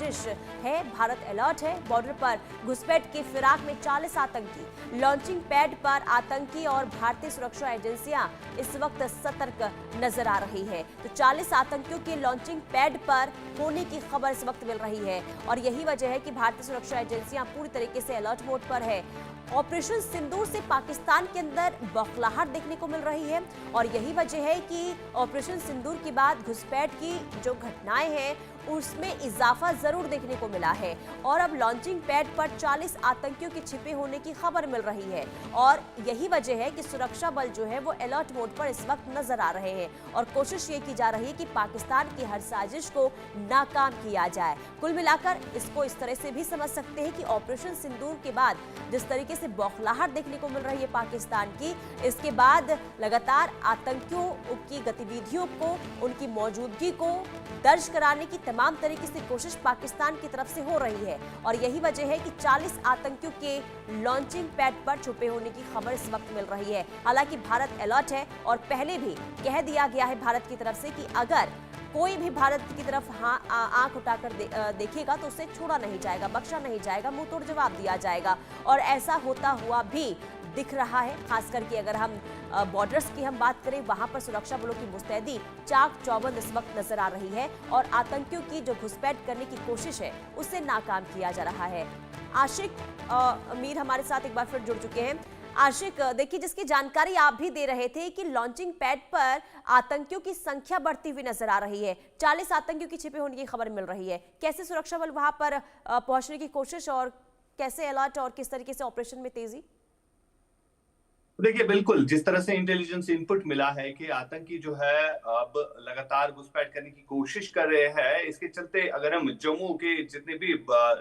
कोशिश है। भारत अलर्ट है। बॉर्डर पर घुसपैठ की फिराक में 40 आतंकी। लॉन्चिंग पैड पर आतंकी और भारतीय सुरक्षा एजेंसियां इस वक्त सतर्क नजर आ रही है। तो 40 आतंकियों के लॉन्चिंग पैड पर होने की खबर इस वक्त मिल रही है और यही वजह है कि भारतीय सुरक्षा एजेंसियां पूरी तरीके से अलर्ट मोड पर है। ऑपरेशन सिंदूर से पाकिस्तान के अंदर बौखलाहट देखने को मिल रही है और यही वजह है कि ऑपरेशन सिंदूर के बाद घुसपैठ की जो घटनाएं हैं उसमें इजाफा जरूर देखने को मिला है और अब लॉन्चिंग पैड पर 40 आतंकियों के छिपे होने की खबर मिल रही है और यही वजह है कि सुरक्षा बल जो है वो अलर्ट मोड पर इस वक्त नजर आ रहे हैं और कोशिश ये की जा रही है कि पाकिस्तान की हर साजिश को नाकाम किया जाए। कुल मिलाकर इसको इस तरह से भी समझ सकते हैं कि ऑपरेशन सिंदूर के बाद जिस तरीके से बौखलाहट देखने को मिल रही है पाकिस्तान की, इसके बाद लगातार आतंकियों की गतिविधियों को, उनकी मौजूदगी को दर्ज कराने की तमाम तरीके से कोशिश पाकिस्तान की तरफ से हो रही है और यही वजह है कि 40 आतंकियों के लॉन्चिंग पैड पर छुपे होने की खबर इस वक्त मिल रही है। हालांकि भारत अलर्ट है और पहले भी कह दिया गया है भारत की तरफ से कि अगर कोई भी भारत की तरफ आंख उठाकर देखेगा तो उसे छोड़ा नहीं जाएगा, बख्शा नहीं जाएगा, मुंह तोड़ जवाब दिया जाएगा और ऐसा होता हुआ भी दिख रहा है। खास करके अगर हम बॉर्डर्स की हम बात करें, वहां पर सुरक्षा बलों की मुस्तैदी चाक चौबंद इस वक्त नजर आ रही है और आतंकियों की जो घुसपैठ करने की कोशिश है उसे नाकाम किया जा रहा है। आशिक मीर हमारे साथ एक बार फिर जुड़ चुके हैं। आशिक, देखिए, जिसकी जानकारी आप भी दे रहे थे कि लॉन्चिंग पैड पर आतंकियों की संख्या बढ़ती हुई नजर आ रही है, 40 आतंकियों की छिपे होने की खबर मिल रही है। कैसे सुरक्षा बल वहां पर पहुंचने की कोशिश और कैसे अलर्ट और किस तरीके से ऑपरेशन में तेजी? देखिए, बिल्कुल जिस तरह से इंटेलिजेंस इनपुट मिला है कि आतंकी जो है अब लगातार घुसपैठ करने की कोशिश कर रहे हैं, इसके चलते अगर हम जम्मू के जितने भी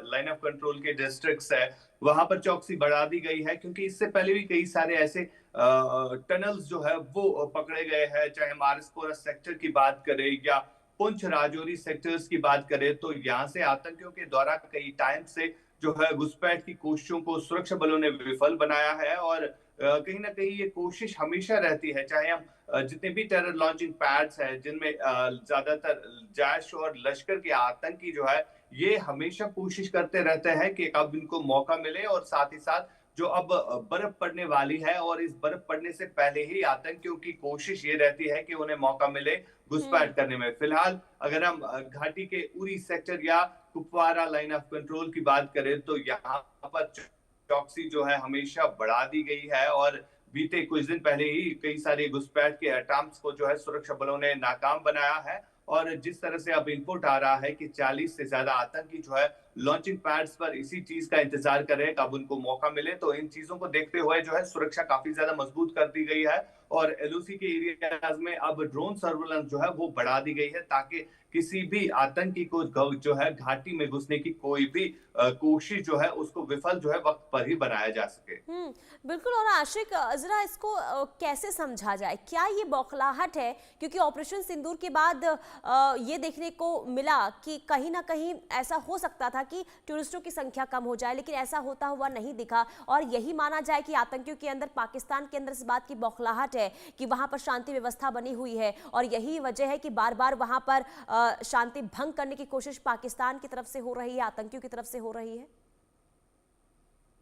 लाइन ऑफ कंट्रोल के डिस्ट्रिक्ट्स है वहां पर चौकसी बढ़ा दी गई है, क्योंकि इससे पहले भी कई सारे ऐसे टनल्स जो है वो पकड़े गए हैं। चाहे मारिसपोरा सेक्टर की बात करें या पुंछ राजौरी सेक्टर्स की बात करें, तो यहाँ से आतंकियों के द्वारा कई टाइम से जो है घुसपैठ की कोशिशों को सुरक्षा बलों ने विफल बनाया है और कहीं ना कहीं ये कोशिश हमेशा रहती है, चाहे हम जितने भी टेरर लॉन्चिंग पैड्स हैं जिनमें ज्यादातर जैश और लश्कर के आतंकी जो है ये हमेशा कोशिश करते रहते हैं कि कब इनको मौका मिले और साथ ही साथ जो अब बर्फ पड़ने वाली है और इस बर्फ पड़ने से पहले ही आतंकियों की कोशिश ये रहती है कि उन्हें मौका मिले घुसपैठ करने में। फिलहाल अगर हम घाटी के उरी सेक्टर या कुपवारा लाइन ऑफ कंट्रोल की बात करें तो यहाँ पर चौकसी जो है हमेशा बढ़ा दी गई है और बीते कुछ दिन पहले ही कई सारे घुसपैठ के अटैम्प्ट्स को जो है सुरक्षा बलों ने नाकाम बनाया है और जिस तरह से अब इनपुट आ रहा है कि 40 से ज्यादा आतंकी जो है लॉन्चिंग पैड्स पर इसी चीज का इंतजार कर रहे हैं कब उनको मौका मिले, तो इन चीजों को देखते हुए जो है सुरक्षा काफी ज्यादा मजबूत कर दी गई है और एलओसी के एरियाज में अब ड्रोन सर्वेलेंस जो है वो बढ़ा दी गई है ताकि किसी भी आतंकी को जो है घाटी में घुसने की कोई भी कोशिश जो है उसको विफल जो है वक्त पर ही बनाया जा सके। बिल्कुल। और आशिक, जरा इसको कैसे समझा जाए, क्या ये बौखलाहट है? क्योंकि ऑपरेशन सिंदूर के बाद ये देखने को मिला कि कहीं ना कहीं ऐसा हो सकता था कि टूरिस्टों की संख्या कम हो जाए, लेकिन ऐसा होता हुआ नहीं दिखा और यही माना जाए कि आतंकियों के अंदर, पाकिस्तान के अंदर इस बात की बौखलाहट है कि वहां पर शांति व्यवस्था बनी हुई है और यही वजह है कि बार बार वहां पर शांति भंग करने की कोशिश पाकिस्तान की तरफ से हो रही है, आतंकियों की तरफ से हो रही है।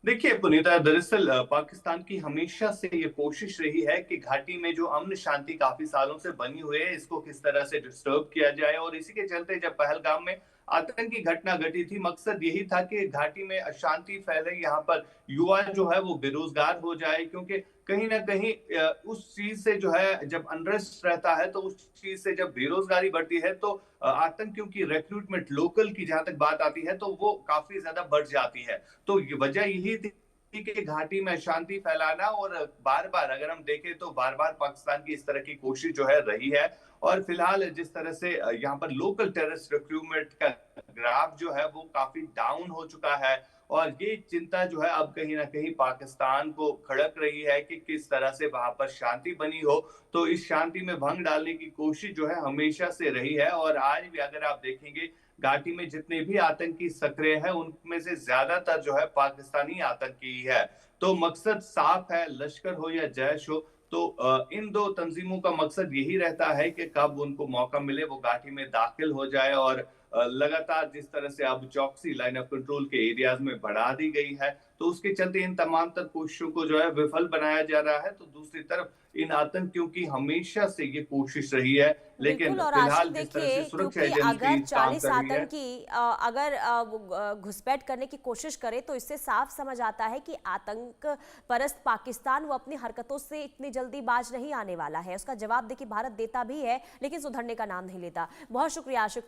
देखिए पुनीता, दरअसल पाकिस्तान की हमेशा से ये कोशिश रही है कि घाटी में जो अमन शांति काफी सालों से बनी हुई है इसको किस तरह से डिस्टर्ब किया जाए और इसी के चलते जब पहलगाम में आतंकी घटना घटी थी, मकसद यही था कि घाटी में अशांति फैले, यहाँ पर युवा जो है वो बेरोजगार हो जाए, क्योंकि कहीं ना कहीं उस चीज से जो है जब अनरेस्ट रहता है तो उस चीज से जब बेरोजगारी बढ़ती है तो आतंकियों की रिक्रूटमेंट लोकल की जहां तक बात आती है तो वो काफी ज्यादा बढ़ जाती है। तो वजह यही थी कि घाटी में शांति फैलाना और बार बार अगर हम देखें तो बार बार पाकिस्तान की इस तरह की कोशिश जो है रही है और फिलहाल जिस तरह से यहाँ पर लोकल टेररिस्ट रिक्रूटमेंट का ग्राफ जो है वो काफी डाउन हो चुका है और ये चिंता जो है अब कहीं ना कहीं पाकिस्तान को खड़क रही है कि किस तरह से वहां पर शांति बनी हो। तो इस शांति में भंग डालने की कोशिश जो है हमेशा से रही है और आज भी अगर आप देखेंगे घाटी में जितने भी आतंकी सक्रिय हैं उनमें से ज्यादातर जो है पाकिस्तानी आतंकी है। तो मकसद साफ है, लश्कर हो या जैश हो, तो इन दो तंजीमों का मकसद यही रहता है कि कब उनको मौका मिले वो घाटी में दाखिल हो जाए और लगातार जिस तरह से अब चौकसी लाइन ऑफ कंट्रोल के एरियाज में बढ़ा दी गई है, तो उसके चलते इन तमाम तर कोशिशों को जो है विफल बनाया जा रहा है। तो दूसरी तरफ इन आतंकियों की हमेशा से ये कोशिश रही है, लेकिन बिल्कुल। और फिलहाल आशिक जिस तरह देखिए, से सुरक्षा क्योंकि अगर एजेंसी काम 40 कर रही है। आतंकी अगर घुसपैठ करने की कोशिश करे तो इससे साफ समझ आता है कि आतंक परस्त पाकिस्तान वो अपनी हरकतों से इतनी जल्दी बाज नहीं आने वाला है। उसका जवाब देखिए भारत देता भी है, लेकिन सुधरने का नाम नहीं लेता। बहुत शुक्रिया आशिक।